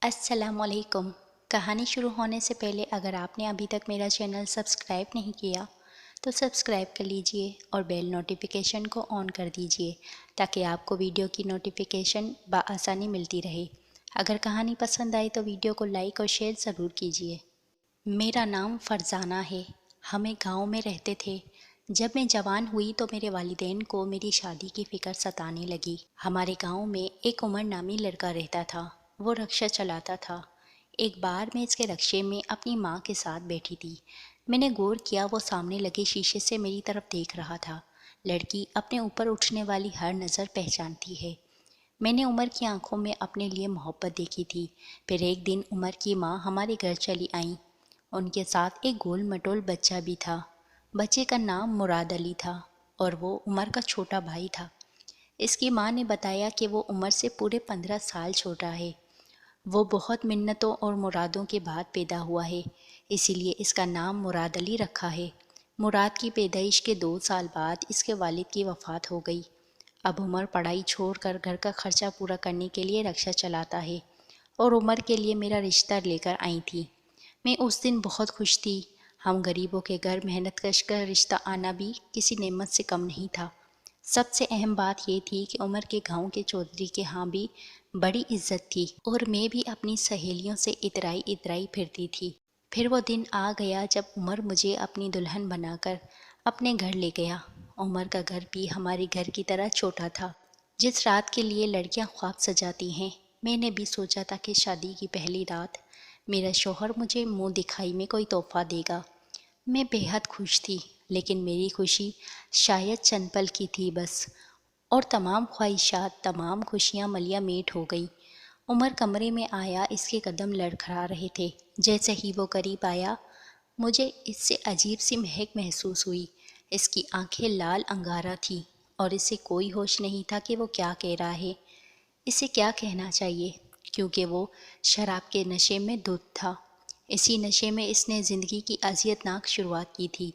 السلام علیکم۔ کہانی شروع ہونے سے پہلے اگر آپ نے ابھی تک میرا چینل سبسکرائب نہیں کیا تو سبسکرائب کر لیجئے اور بیل نوٹیفیکیشن کو آن کر دیجئے تاکہ آپ کو ویڈیو کی نوٹیفیکیشن بآسانی ملتی رہے۔ اگر کہانی پسند آئی تو ویڈیو کو لائک اور شیئر ضرور کیجئے۔ میرا نام فرزانہ ہے۔ ہمیں گاؤں میں رہتے تھے۔ جب میں جوان ہوئی تو میرے والدین کو میری شادی کی فکر ستانے لگی۔ ہمارے گاؤں میں ایک عمر نامی لڑکا رہتا تھا۔ وہ رکشہ چلاتا تھا۔ ایک بار میں اس کے رکشے میں اپنی ماں کے ساتھ بیٹھی تھی۔ میں نے غور کیا، وہ سامنے لگے شیشے سے میری طرف دیکھ رہا تھا۔ لڑکی اپنے اوپر اٹھنے والی ہر نظر پہچانتی ہے۔ میں نے عمر کی آنکھوں میں اپنے لیے محبت دیکھی تھی۔ پھر ایک دن عمر کی ماں ہمارے گھر چلی آئیں۔ ان کے ساتھ ایک گول مٹول بچہ بھی تھا۔ بچے کا نام مراد علی تھا اور وہ عمر کا چھوٹا بھائی تھا۔ اس کی ماں نے بتایا کہ وہ عمر سے پورے 15 سال چھوٹا ہے۔ وہ بہت منتوں اور مرادوں کے بعد پیدا ہوا ہے، اسی لیے اس کا نام مراد علی رکھا ہے۔ مراد کی پیدائش کے 2 سال بعد اس کے والد کی وفات ہو گئی۔ اب عمر پڑھائی چھوڑ کر گھر کا خرچہ پورا کرنے کے لیے رکشہ چلاتا ہے اور عمر کے لیے میرا رشتہ لے کر آئی تھی۔ میں اس دن بہت خوش تھی۔ ہم غریبوں کے گھر محنت کش کا رشتہ آنا بھی کسی نعمت سے کم نہیں تھا۔ سب سے اہم بات یہ تھی کہ عمر کے گاؤں کے چودھری کے ہاں بھی بڑی عزت تھی اور میں بھی اپنی سہیلیوں سے اترائی پھرتی تھی۔ پھر وہ دن آ گیا جب عمر مجھے اپنی دلہن بنا کر اپنے گھر لے گیا۔ عمر کا گھر بھی ہمارے گھر کی طرح چھوٹا تھا۔ جس رات کے لیے لڑکیاں خواب سجاتی ہیں، میں نے بھی سوچا تھا کہ شادی کی پہلی رات میرا شوہر مجھے منہ دکھائی میں کوئی تحفہ دے گا۔ میں بے حد خوش تھی، لیکن میری خوشی شاید چند پل کی تھی بس، اور تمام خواہشات، تمام خوشیاں ملیا میٹ ہو گئی۔ عمر کمرے میں آیا، اس کے قدم لڑکھڑا رہے تھے۔ جیسے ہی وہ قریب آیا، مجھے اس سے عجیب سی مہک محسوس ہوئی۔ اس کی آنکھیں لال انگارہ تھیں اور اسے کوئی ہوش نہیں تھا کہ وہ کیا کہہ رہا ہے، اسے کیا کہنا چاہیے، کیونکہ وہ شراب کے نشے میں دھت تھا۔ اسی نشے میں اس نے زندگی کی اذیت ناک شروعات کی تھی۔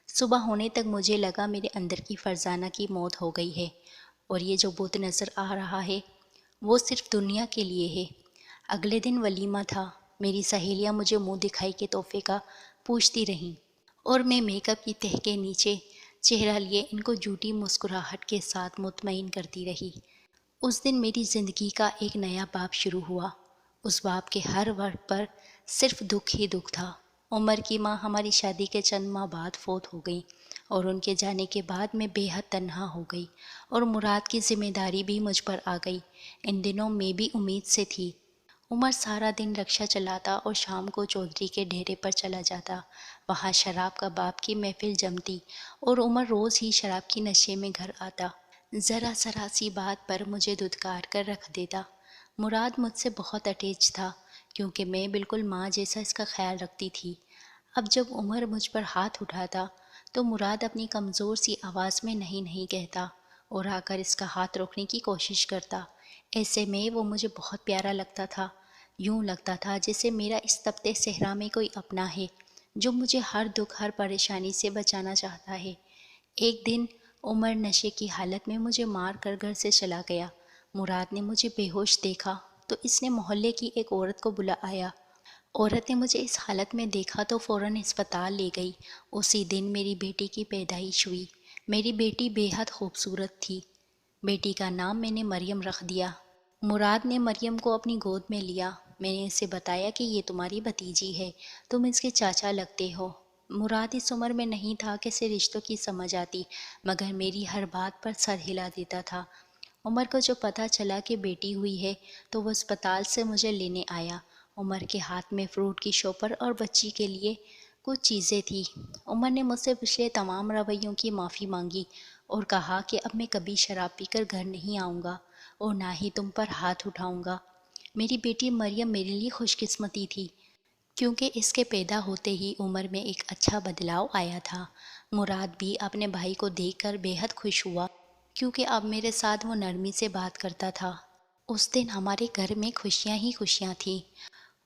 صبح ہونے تک مجھے لگا میرے اندر کی فرزانہ کی موت ہو گئی ہے، اور یہ جو بت نظر آ رہا ہے وہ صرف دنیا کے لیے ہے۔ اگلے دن ولیمہ تھا۔ میری سہیلیاں مجھے منہ دکھائی کے تحفے کا پوچھتی رہیں اور میں میک اپ کی تہہ کے نیچے چہرہ لیے ان کو جھوٹی مسکراہٹ کے ساتھ مطمئن کرتی رہی۔ اس دن میری زندگی کا ایک نیا باب شروع ہوا۔ اس باب کے ہر ورڈ پر صرف دکھ ہی دکھ تھا۔ عمر کی ماں ہماری شادی کے چند ماہ بعد فوت ہو گئیں، اور ان کے جانے کے بعد میں بے حد تنہا ہو گئی، اور مراد کی ذمہ داری بھی مجھ پر آ گئی۔ ان دنوں میں بھی امید سے تھی۔ عمر سارا دن رکشہ چلاتا اور شام کو چودھری کے ڈیرے پر چلا جاتا۔ وہاں شراب کباب کی محفل جمتی اور عمر روز ہی شراب کی نشے میں گھر آتا۔ ذرا سی بات پر مجھے دھتکار کر رکھ دیتا۔ مراد مجھ سے بہت اٹیچ تھا، کیونکہ میں بالکل ماں جیسا اس کا خیال رکھتی تھی۔ اب جب عمر مجھ پر ہاتھ اٹھاتا تو مراد اپنی کمزور سی آواز میں نہیں کہتا اور آ کر اس کا ہاتھ روکنے کی کوشش کرتا۔ ایسے میں وہ مجھے بہت پیارا لگتا تھا۔ یوں لگتا تھا جیسے میرا اس تپتے صحرا میں کوئی اپنا ہے جو مجھے ہر دکھ، ہر پریشانی سے بچانا چاہتا ہے۔ ایک دن عمر نشے کی حالت میں مجھے مار کر گھر سے چلا گیا۔ مراد نے مجھے بے ہوش دیکھا تو اس نے محلے کی ایک عورت کو بلایا۔ عورت نے مجھے اس حالت میں دیکھا تو فوراً ہسپتال لے گئی۔ اسی دن میری بیٹی کی پیدائش ہوئی۔ میری بیٹی بے حد خوبصورت تھی۔ بیٹی کا نام میں نے مریم رکھ دیا۔ مراد نے مریم کو اپنی گود میں لیا۔ میں نے اسے بتایا کہ یہ تمہاری بھتیجی ہے، تم اس کے چاچا لگتے ہو۔ مراد اس عمر میں نہیں تھا کہ اسے رشتوں کی سمجھ آتی، مگر میری ہر بات پر سر ہلا دیتا تھا۔ عمر کو جو پتہ چلا کہ بیٹی ہوئی ہے تو وہ اسپتال سے مجھے لینے آیا۔ عمر کے ہاتھ میں فروٹ کی شوپر اور بچی کے لیے کچھ چیزیں تھیں۔ عمر نے مجھ سے پچھلے تمام رویوں کی معافی مانگی اور کہا کہ اب میں کبھی شراب پی کر گھر نہیں آؤں گا اور نہ ہی تم پر ہاتھ اٹھاؤں گا۔ میری بیٹی مریم میرے لیے خوش قسمتی تھی، کیونکہ اس کے پیدا ہوتے ہی عمر میں ایک اچھا بدلاؤ آیا تھا۔ مراد بھی اپنے بھائی کو دیکھ کر بے حد خوش ہوا، کیونکہ اب میرے ساتھ وہ نرمی سے بات کرتا تھا۔ اس دن ہمارے گھر میں خوشیاں ہی خوشیاں تھیں۔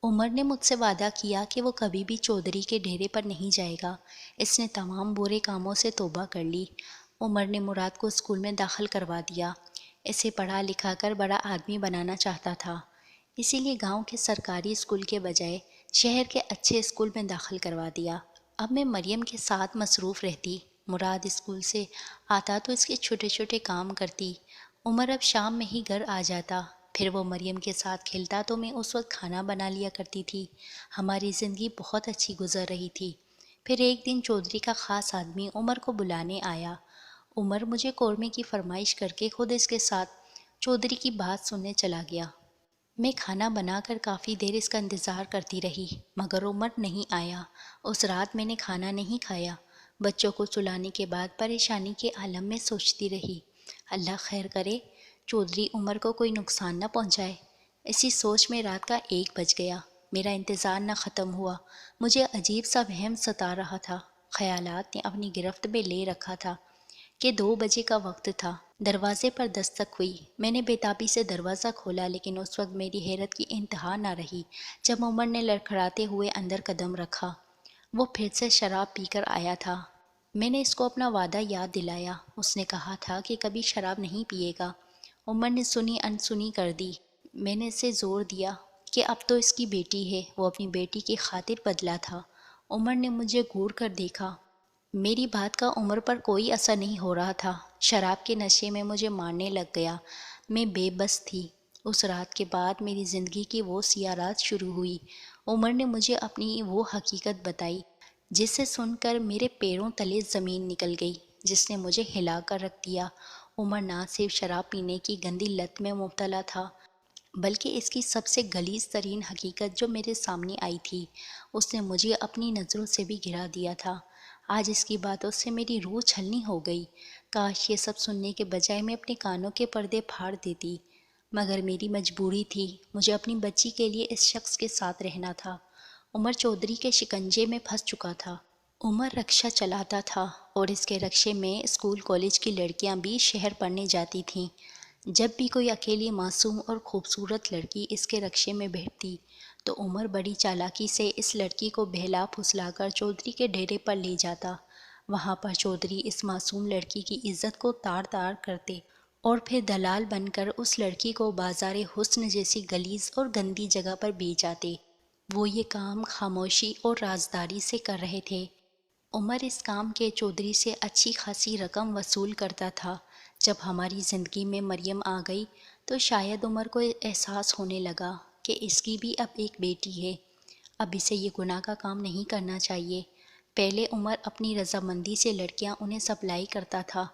عمر نے مجھ سے وعدہ کیا کہ وہ کبھی بھی چودھری کے ڈیرے پر نہیں جائے گا۔ اس نے تمام برے کاموں سے توبہ کر لی۔ عمر نے مراد کو اسکول میں داخل کروا دیا۔ اسے پڑھا لکھا کر بڑا آدمی بنانا چاہتا تھا۔ اسی لیے گاؤں کے سرکاری اسکول کے بجائے شہر کے اچھے اسکول میں داخل کروا دیا۔ اب میں مریم کے ساتھ مصروف رہتی۔ مراد اسکول سے آتا تو اس کے چھوٹے چھوٹے کام کرتی۔ عمر اب شام میں ہی گھر آ جاتا، پھر وہ مریم کے ساتھ کھیلتا تو میں اس وقت کھانا بنا لیا کرتی تھی۔ ہماری زندگی بہت اچھی گزر رہی تھی۔ پھر ایک دن چودھری کا خاص آدمی عمر کو بلانے آیا۔ عمر مجھے قورمے کی فرمائش کر کے خود اس کے ساتھ چودھری کی بات سننے چلا گیا۔ میں کھانا بنا کر کافی دیر اس کا انتظار کرتی رہی، مگر عمر نہیں آیا۔ اس رات میں نے کھانا نہیں کھایا۔ بچوں کو سلانے کے بعد پریشانی کے عالم میں سوچتی رہی، اللہ خیر کرے، چودھری عمر کو کوئی نقصان نہ پہنچائے۔ اسی سوچ میں رات کا 1 بج گیا۔ میرا انتظار نہ ختم ہوا۔ مجھے عجیب سا وہم ستا رہا تھا۔ خیالات نے اپنی گرفت میں لے رکھا تھا کہ 2 بجے کا وقت تھا۔ دروازے پر دستک ہوئی۔ میں نے بےتابی سے دروازہ کھولا، لیکن اس وقت میری حیرت کی انتہا نہ رہی جب عمر نے لڑکھڑاتے ہوئے اندر قدم رکھا۔ وہ پھر سے شراب پی کر آیا تھا۔ میں نے اس کو اپنا وعدہ یاد دلایا۔ اس نے کہا تھا کہ کبھی شراب نہیں پیے گا۔ عمر نے سنی انسنی کر دی۔ میں نے اسے زور دیا کہ اب تو اس کی بیٹی ہے، وہ اپنی بیٹی کی خاطر بدلا تھا۔ عمر نے مجھے گھور کر دیکھا۔ میری بات کا عمر پر کوئی اثر نہیں ہو رہا تھا۔ شراب کے نشے میں مجھے مارنے لگ گیا۔ میں بے بس تھی۔ اس رات کے بعد میری زندگی کی وہ سیاہ رات شروع ہوئی۔ عمر نے مجھے اپنی وہ حقیقت بتائی جسے سن کر میرے پیروں تلے زمین نکل گئی، جس نے مجھے ہلا کر رکھ دیا۔ عمر نہ صرف شراب پینے کی گندی لت میں مبتلا تھا، بلکہ اس کی سب سے غلیظ ترین حقیقت جو میرے سامنے آئی تھی، اس نے مجھے اپنی نظروں سے بھی گرا دیا تھا۔ آج اس کی باتوں سے میری روح چھلنی ہو گئی۔ کاش یہ سب سننے کے بجائے میں اپنے کانوں کے پردے پھاڑ دیتی، مگر میری مجبوری تھی۔ مجھے اپنی بچی کے لیے اس شخص کے ساتھ رہنا تھا۔ عمر چودھری کے شکنجے میں پھنس چکا تھا۔ عمر رکشہ چلاتا تھا اور اس کے رکشے میں اسکول کالج کی لڑکیاں بھی شہر پڑھنے جاتی تھیں۔ جب بھی کوئی اکیلی معصوم اور خوبصورت لڑکی اس کے رکشے میں بیٹھتی تو عمر بڑی چالاکی سے اس لڑکی کو بہلا پھسلا کر چودھری کے ڈیرے پر لے جاتا۔ وہاں پر چودھری اس معصوم لڑکی کی عزت کو تار تار کرتے اور پھر دلال بن کر اس لڑکی کو بازار حسن جیسی غلیظ اور گندی جگہ پر بیچ آتے۔ وہ یہ کام خاموشی اور رازداری سے کر رہے تھے۔ عمر اس کام کے چودھری سے اچھی خاصی رقم وصول کرتا تھا۔ جب ہماری زندگی میں مریم آ گئی تو شاید عمر کو احساس ہونے لگا کہ اس کی بھی اب ایک بیٹی ہے۔ اب اسے یہ گناہ کا کام نہیں کرنا چاہیے۔ پہلے عمر اپنی رضامندی سے لڑکیاں انہیں سپلائی کرتا تھا،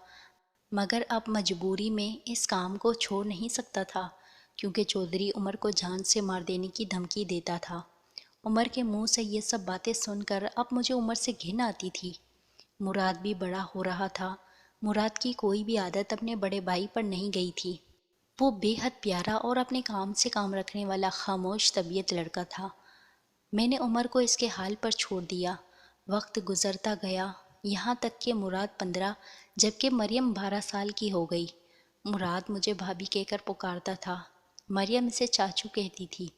مگر اب مجبوری میں اس کام کو چھوڑ نہیں سکتا تھا، کیونکہ چودھری عمر کو جان سے مار دینے کی دھمکی دیتا تھا۔ عمر کے منہ سے یہ سب باتیں سن کر اب مجھے عمر سے گھن آتی تھی۔ مراد بھی بڑا ہو رہا تھا۔ مراد کی کوئی بھی عادت اپنے بڑے بھائی پر نہیں گئی تھی۔ وہ بے حد پیارا اور اپنے کام سے کام رکھنے والا خاموش طبیعت لڑکا تھا۔ میں نے عمر کو اس کے حال پر چھوڑ دیا۔ وقت گزرتا گیا، یہاں تک کہ مراد 15 جبکہ مریم 12 سال کی ہو گئی۔ مراد مجھے بھابھی کہہ کر پکارتا تھا۔ مریم اسے چاچو کہتی تھی۔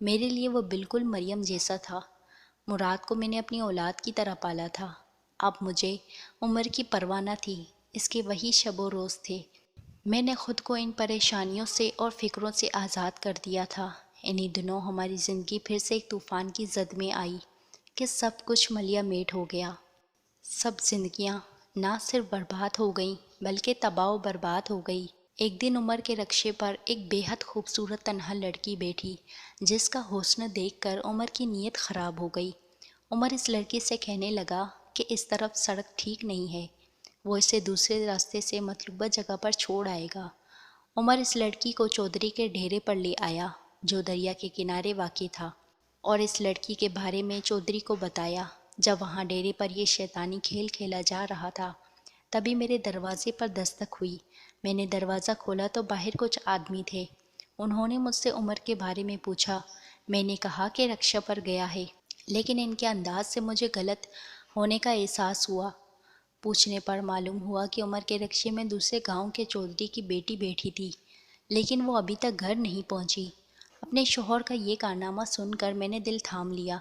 میرے لیے وہ بالکل مریم جیسا تھا۔ مراد کو میں نے اپنی اولاد کی طرح پالا تھا۔ اب مجھے عمر کی پرواہ نہ تھی، اس کے وہی شب و روز تھے۔ میں نے خود کو ان پریشانیوں سے اور فکروں سے آزاد کر دیا تھا۔ انہی دنوں ہماری زندگی پھر سے ایک طوفان کی زد میں آئی کہ سب کچھ ملیا میٹ ہو گیا۔ سب زندگیاں نہ صرف برباد ہو گئیں بلکہ تباہ و برباد ہو گئی۔ ایک دن عمر کے رکشے پر ایک بے حد خوبصورت تنہا لڑکی بیٹھی، جس کا حسن دیکھ کر عمر کی نیت خراب ہو گئی۔ عمر اس لڑکی سے کہنے لگا کہ اس طرف سڑک ٹھیک نہیں ہے، وہ اسے دوسرے راستے سے مطلوبہ جگہ پر چھوڑ آئے گا۔ عمر اس لڑکی کو چودھری کے ڈیرے پر لے آیا، جو دریا کے کنارے واقع تھا، اور اس لڑکی کے بارے میں چودھری کو بتایا۔ جب وہاں ڈیرے پر یہ شیطانی کھیل کھیلا جا رہا تھا، تبھی میرے دروازے پر دستک ہوئی۔ میں نے دروازہ کھولا تو باہر کچھ آدمی تھے۔ انہوں نے مجھ سے عمر کے بارے میں پوچھا۔ میں نے کہا کہ رکشہ پر گیا ہے، لیکن ان کے انداز سے مجھے غلط ہونے کا احساس ہوا۔ پوچھنے پر معلوم ہوا کہ عمر کے رکشے میں دوسرے گاؤں کے چودھری کی بیٹی بیٹھی تھی، لیکن وہ ابھی تک گھر نہیں پہنچی۔ اپنے شوہر کا یہ کارنامہ سن کر میں نے دل تھام لیا۔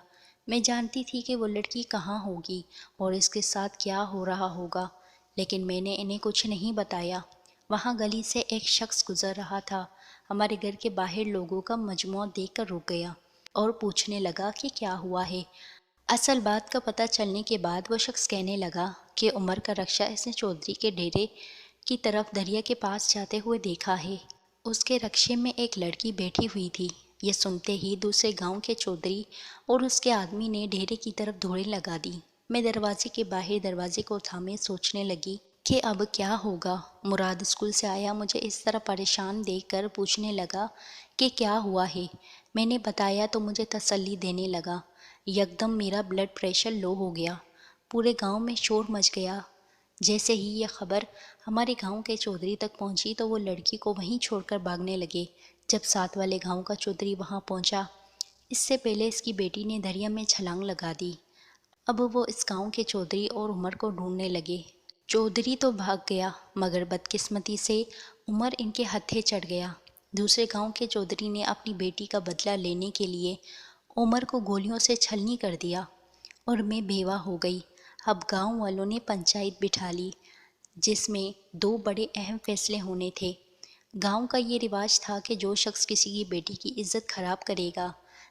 میں جانتی تھی کہ وہ لڑکی کہاں ہوگی اور اس کے ساتھ کیا ہو رہا ہوگا، لیکن میں نے انہیں کچھ نہیں بتایا۔ وہاں گلی سے ایک شخص گزر رہا تھا۔ ہمارے گھر کے باہر لوگوں کا مجموعہ دیکھ کر رک گیا اور پوچھنے لگا کہ کیا ہوا ہے۔ اصل بات کا پتہ چلنے کے بعد وہ شخص کہنے لگا کہ عمر کا رکشہ اس نے چودھری کے ڈیرے کی طرف دریا کے پاس جاتے ہوئے دیکھا ہے۔ اس کے رکشے میں ایک لڑکی بیٹھی ہوئی تھی۔ یہ سنتے ہی دوسرے گاؤں کے چودھری اور اس کے آدمی نے ڈیرے کی طرف دوڑیں لگا دی۔ میں دروازے کے باہر دروازے کو تھامے سوچنے لگی کہ اب کیا ہوگا۔ مراد اسکول سے آیا، مجھے اس طرح پریشان دیکھ کر پوچھنے لگا کہ کیا ہوا ہے۔ میں نے بتایا تو مجھے تسلی دینے لگا۔ یکدم میرا بلڈ پریشر لو ہو گیا۔ پورے گاؤں میں شور مچ گیا۔ جیسے ہی یہ خبر ہمارے گاؤں کے چودھری تک پہنچی تو وہ لڑکی کو وہیں چھوڑ کر بھاگنے لگے۔ جب ساتھ والے گاؤں کا چودھری وہاں پہنچا، اس سے پہلے اس کی بیٹی نے دریا میں چھلانگ لگا دی۔ اب وہ اس گاؤں کے چودھری اور عمر کو ڈھونڈنے لگے۔ چودھری تو بھاگ گیا مگر بدقسمتی سے عمر ان کے ہتھے چڑھ گیا۔ دوسرے گاؤں کے چودھری نے اپنی بیٹی کا بدلہ لینے کے لیے عمر کو گولیوں سے چھلنی کر دیا اور میں بیوہ ہو گئی۔ اب گاؤں والوں نے پنچایت بٹھا لی جس میں 2 بڑے اہم فیصلے ہونے تھے۔ گاؤں کا یہ رواج تھا کہ جو شخص کسی کی بیٹی کی عزت خراب کرے گا،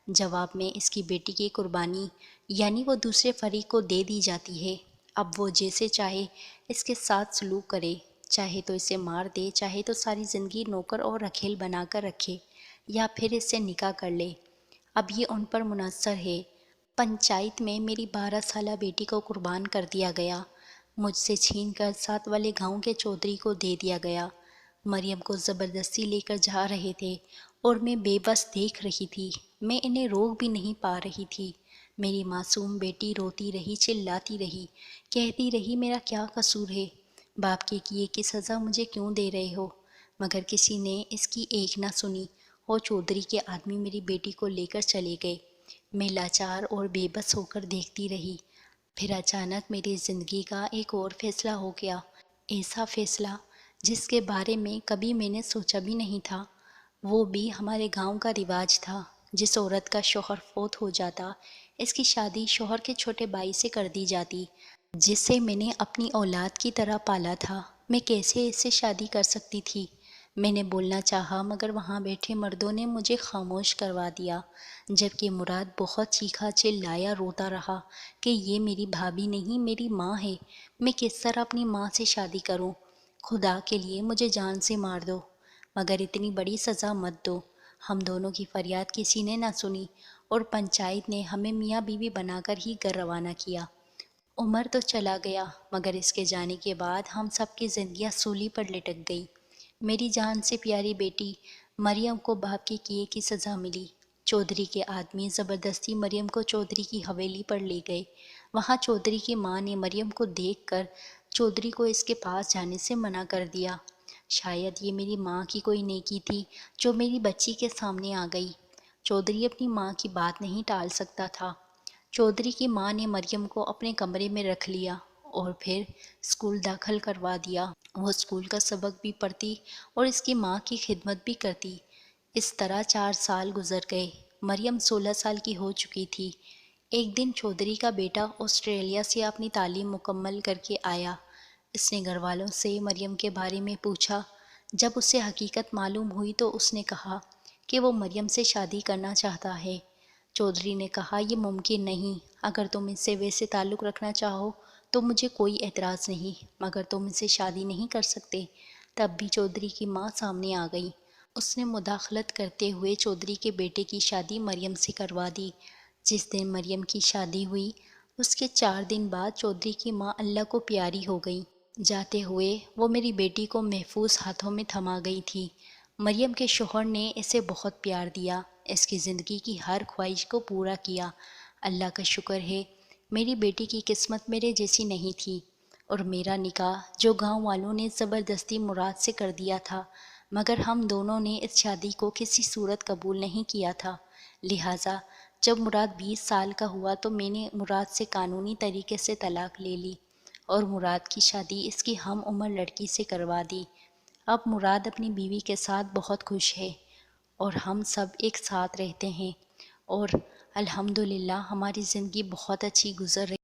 جواب میں اس کی بیٹی کی قربانی یعنی وہ دوسرے فریق کو دے دی جاتی ہے۔ اب وہ جیسے چاہے اس کے ساتھ سلوک کرے، چاہے تو اسے مار دے، چاہے تو ساری زندگی نوکر اور رکھیل بنا کر رکھے یا پھر اس سے نکاح کر لے، اب یہ ان پر منحصر ہے۔ پنچایت میں میری 12 سالہ بیٹی کو قربان کر دیا گیا، مجھ سے چھین کر ساتھ والے گاؤں کے چودھری کو دے دیا گیا۔ مریم کو زبردستی لے کر جا رہے تھے اور میں بے بس دیکھ رہی تھی۔ میں انہیں روک بھی نہیں پا رہی تھی۔ میری معصوم بیٹی روتی رہی، چلاتی رہی، کہتی رہی میرا کیا قصور ہے، باپ کے کیے کی سزا مجھے کیوں دے رہے ہو؟ مگر کسی نے اس کی ایک نہ سنی اور چودھری کے آدمی میری بیٹی کو لے کر چلے گئے۔ میں لاچار اور بے بس ہو کر دیکھتی رہی۔ پھر اچانک میری زندگی کا ایک اور فیصلہ ہو گیا، ایسا فیصلہ جس کے بارے میں کبھی میں نے سوچا بھی نہیں تھا۔ وہ بھی ہمارے گاؤں کا رواج تھا، جس عورت کا شوہر فوت ہو جاتا اس کی شادی شوہر کے چھوٹے بھائی سے کر دی جاتی، جسے میں نے اپنی اولاد کی طرح پالا تھا۔ میں کیسے اس سے شادی کر سکتی تھی؟ میں نے بولنا چاہا مگر وہاں بیٹھے مردوں نے مجھے خاموش کروا دیا، جبکہ مراد بہت چیخا چلایا روتا رہا کہ یہ میری بھابھی نہیں، میری ماں ہے، میں کس طرح اپنی ماں سے شادی کروں؟ خدا کے لیے مجھے جان سے مار دو مگر اتنی بڑی سزا مت دو۔ ہم دونوں کی فریاد کسی نے نہ سنی اور پنچایت نے ہمیں میاں بیوی بنا کر ہی گھر روانہ کیا۔ عمر تو چلا گیا مگر اس کے جانے کے بعد ہم سب کی زندگیاں سولی پر لٹک گئی۔ میری جان سے پیاری بیٹی مریم کو باپ کے کیے کی سزا ملی۔ چودھری کے آدمی زبردستی مریم کو چودھری کی حویلی پر لے گئے۔ وہاں چودھری کی ماں نے مریم کو دیکھ کر چودھری کو اس کے پاس جانے سے منع کر دیا۔ شاید یہ میری ماں کی کوئی نیکی تھی جو میری بچی کے سامنے آ گئی۔ چودھری اپنی ماں کی بات نہیں ٹال سکتا تھا۔ چودھری کی ماں نے مریم کو اپنے کمرے میں رکھ لیا اور پھر اسکول داخل کروا دیا۔ وہ اسکول کا سبق بھی پڑھتی اور اس کی ماں کی خدمت بھی کرتی۔ اس طرح 4 سال گزر گئے۔ مریم 16 سال کی ہو چکی تھی۔ ایک دن چودھری کا بیٹا آسٹریلیا سے اپنی تعلیم مکمل کر کے آیا۔ اس نے گھر والوں سے مریم کے بارے میں پوچھا۔ جب اسے حقیقت معلوم ہوئی تو اس نے کہا کہ وہ مریم سے شادی کرنا چاہتا ہے۔ چودھری نے کہا یہ ممکن نہیں، اگر تم اس سے ویسے تعلق رکھنا چاہو تو مجھے کوئی اعتراض نہیں، مگر تم اس سے شادی نہیں کر سکتے۔ تب بھی چودھری کی ماں سامنے آ گئی۔ اس نے مداخلت کرتے ہوئے چودھری کے بیٹے کی شادی مریم سے کروا دی۔ جس دن مریم کی شادی ہوئی اس کے 4 دن بعد چودھری کی ماں اللہ کو پیاری ہو گئی۔ جاتے ہوئے وہ میری بیٹی کو محفوظ ہاتھوں میں تھما گئی تھی۔ مریم کے شوہر نے اسے بہت پیار دیا، اس کی زندگی کی ہر خواہش کو پورا کیا۔ اللہ کا شکر ہے میری بیٹی کی قسمت میرے جیسی نہیں تھی اور میرا نکاح جو گاؤں والوں نے زبردستی مراد سے کر دیا تھا، مگر ہم دونوں نے اس شادی کو کسی صورت قبول نہیں کیا تھا۔ لہٰذا جب مراد 20 سال کا ہوا تو میں نے مراد سے قانونی طریقے سے طلاق لے لی اور مراد کی شادی اس کی ہم عمر لڑکی سے کروا دی۔ اب مراد اپنی بیوی کے ساتھ بہت خوش ہے اور ہم سب ایک ساتھ رہتے ہیں اور الحمدللہ ہماری زندگی بہت اچھی گزر رہی